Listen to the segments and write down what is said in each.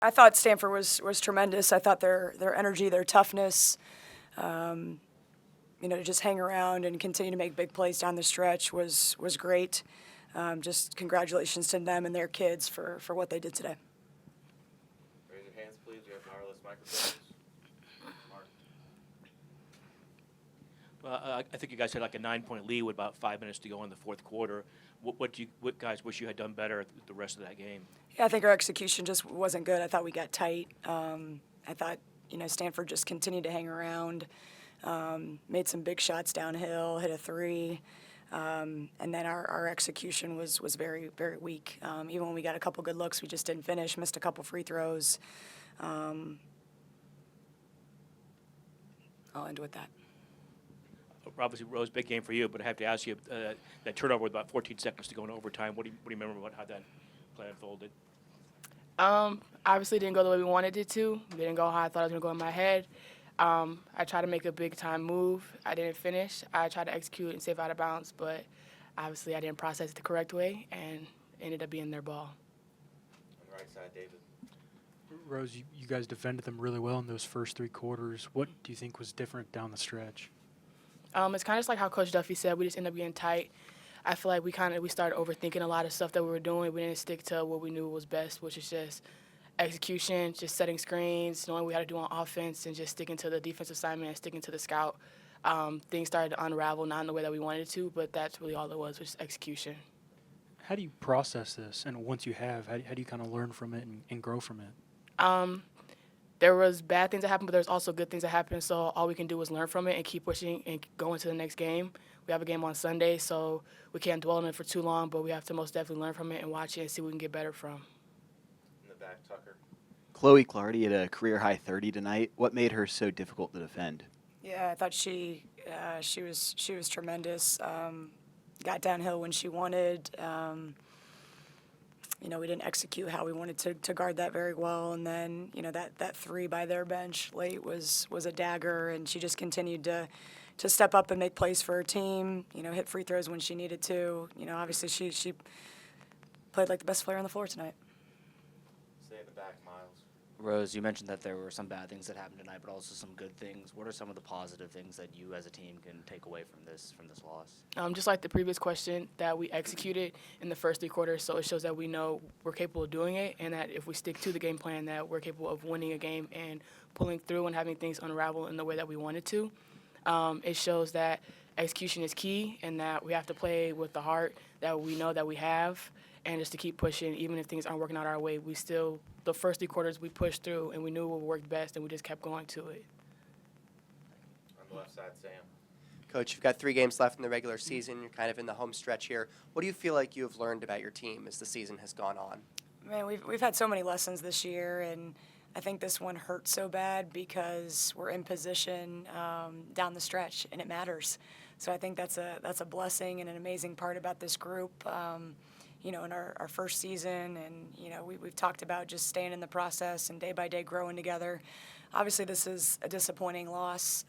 I thought Stanford was tremendous. I thought their energy, their toughness, to just hang around and continue to make big plays down the stretch was great. Just congratulations to them and their kids for what they did today. Raise your hands, please. We have wireless microphones. Mark. Well, I think you guys had like a 9-point lead with about 5 minutes to go in the fourth quarter. What guys wish you had done better the rest of that game? Yeah, I think our execution just wasn't good. I thought we got tight. I thought, Stanford just continued to hang around, made some big shots downhill, hit a three, and then our execution was very, very weak. Even when we got a couple good looks, we just didn't finish, missed a couple free throws. I'll end with that. Obviously, Rose, big game for you, but I have to ask you, that turnover with about 14 seconds to go in overtime, what do you remember about how that play unfolded? Obviously didn't go the way we wanted it to. Didn't go how I thought it was going to go in my head. I tried to make a big-time move. I didn't finish. I tried to execute and save out of bounds, but obviously I didn't process it the correct way and ended up being their ball. On the right side, David. Rose, you guys defended them really well in those first three quarters. What do you think was different down the stretch? It's kind of just like how Coach Duffy said. We just ended up getting tight. I feel like we started overthinking a lot of stuff that we were doing. We didn't stick to what we knew was best, which is just execution, just setting screens, knowing what we had to do on offense, and just sticking to the defensive assignment and sticking to the scout. Things started to unravel, not in the way that we wanted it to, but that's really all it was execution. How do you process this? And once you have, how do you kind of learn from it and grow from it? There was bad things that happened, but there's also good things that happened. So all we can do is learn from it and keep pushing and go into the next game. We have a game on Sunday, so we can't dwell on it for too long, but we have to most definitely learn from it and watch it and see what we can get better from. In the back, Tucker. Chloe Clardy had a career-high 30 tonight. What made her so difficult to defend? Yeah, I thought she was tremendous. Got downhill when she wanted. We didn't execute how we wanted to guard that very well. And then, that three by their bench late was a dagger, and she just continued to step up and make plays for her team, hit free throws when she needed to. Obviously she played like the best player on the floor tonight. Stay in the back, Miles. Rose, you mentioned that there were some bad things that happened tonight, but also some good things. What are some of the positive things that you as a team can take away from this loss? Just like the previous question, that we executed in the first three quarters, so it shows that we know we're capable of doing it, and that if we stick to the game plan, that we're capable of winning a game and pulling through and having things unravel in the way that we wanted to. It shows that execution is key, and that we have to play with the heart that we know that we have, and just to keep pushing, even if things aren't working out our way. The first three quarters we pushed through, and we knew what worked best, and we just kept going to it. On the left side, Sam. Coach, you've got 3 games left in the regular season. You're kind of in the home stretch here. What do you feel like you have learned about your team as the season has gone on? Man, we've had so many lessons this year, and I think this one hurt so bad because we're in position down the stretch, and it matters. So I think that's a blessing and an amazing part about this group. In our first season, and we've talked about just staying in the process and day by day growing together. Obviously, this is a disappointing loss.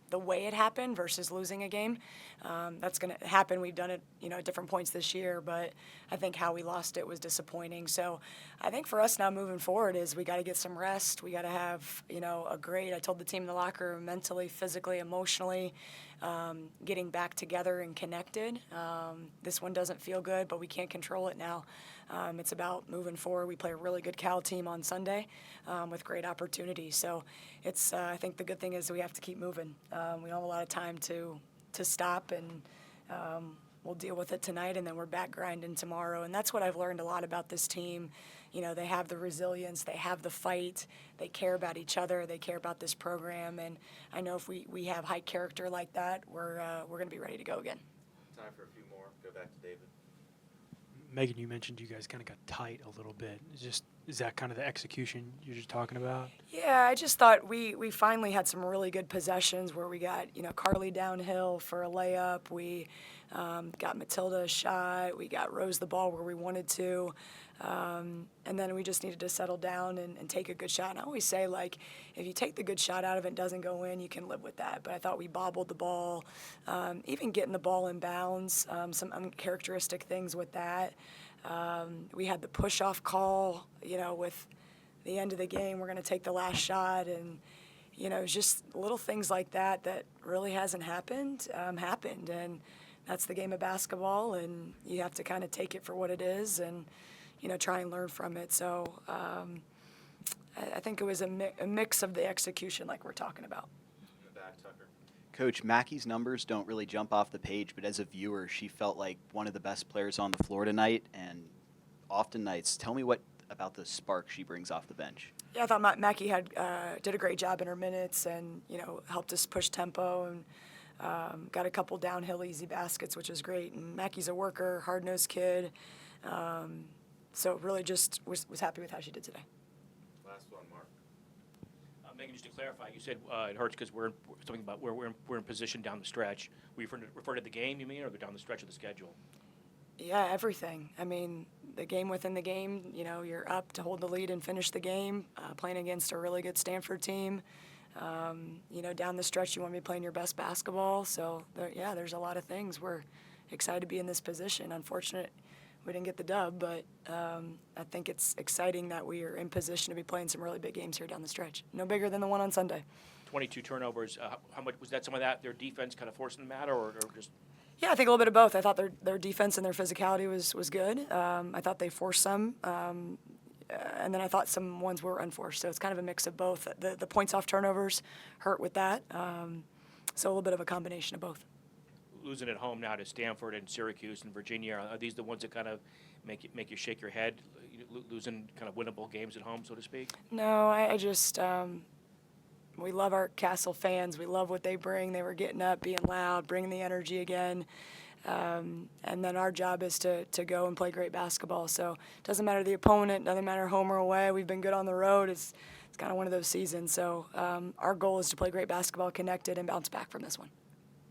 The way it happened versus losing a game, that's going to happen. We've done it, at different points this year, but I think how we lost it was disappointing. So I think for us now moving forward is we got to get some rest. We got to have, I told the team in the locker room, mentally, physically, emotionally, getting back together and connected. This one doesn't feel good, but we can't control it now. It's about moving forward. We play a really good Cal team on Sunday with great opportunities. So I think the good thing is we have to keep moving. We don't have a lot of time to stop, and we'll deal with it tonight, and then we're back grinding tomorrow. And that's what I've learned a lot about this team. They have the resilience, they have the fight, they care about each other, they care about this program, and I know if we have high character like that, we're going to be ready to go again. Time for a few more. Go back to David. Megan, you mentioned you guys kind of got tight a little bit. Is that kind of the execution you're just talking about? Yeah, I just thought we finally had some really good possessions where we got, Carly downhill for a layup. We got Matilda a shot. We got Rose the ball where we wanted to. And then we just needed to settle down and take a good shot. And I always say, if you take the good shot out of it and doesn't go in, you can live with that. But I thought we bobbled the ball, even getting the ball in bounds, some uncharacteristic things with that. We had the push-off call, with the end of the game, we're going to take the last shot. And, you know, it's just little things like that that really hasn't happened. And that's the game of basketball, and you have to kind of take it for what it is and, you know, try and learn from it. So I think it was a mix of the execution like we're talking about. In the back, Tucker. Coach, Mackie's numbers don't really jump off the page, but as a viewer, she felt like one of the best players on the floor tonight, and often nights. Tell me what about the spark she brings off the bench. Yeah, I thought Mackie did a great job in her minutes, and you know, helped us push tempo, and got a couple downhill easy baskets, which was great. And Mackie's a worker, hard-nosed kid, so really just was happy with how she did today. Last one, Mark. Megan, just to clarify, you said it hurts because we're in position down the stretch. Were you referring to the game, you mean, or down the stretch of the schedule? Yeah, everything. I mean, the game within the game, you know, you're up to hold the lead and finish the game, playing against a really good Stanford team. You know, down the stretch, you want to be playing your best basketball. So, there's a lot of things. We're excited to be in this position. Unfortunate we didn't get the dub, but I think it's exciting that we are in position to be playing some really big games here down the stretch. No bigger than the one on Sunday. 22 turnovers. How much was that? Some of that their defense kind of forcing the matter, or just? Yeah, I think a little bit of both. I thought their defense and their physicality was good. I thought they forced some, and then I thought some ones were unforced. So it's kind of a mix of both. The points off turnovers hurt with that, so a little bit of a combination of both. Losing at home now to Stanford and Syracuse and Virginia, are these the ones that kind of make you shake your head, losing kind of winnable games at home, so to speak? No, I just we love our Castle fans. We love what they bring. They were getting up, being loud, bringing the energy again. And then our job is to go and play great basketball. So it doesn't matter the opponent, doesn't matter home or away. We've been good on the road. It's kind of one of those seasons. So our goal is to play great basketball, connected, and bounce back from this one.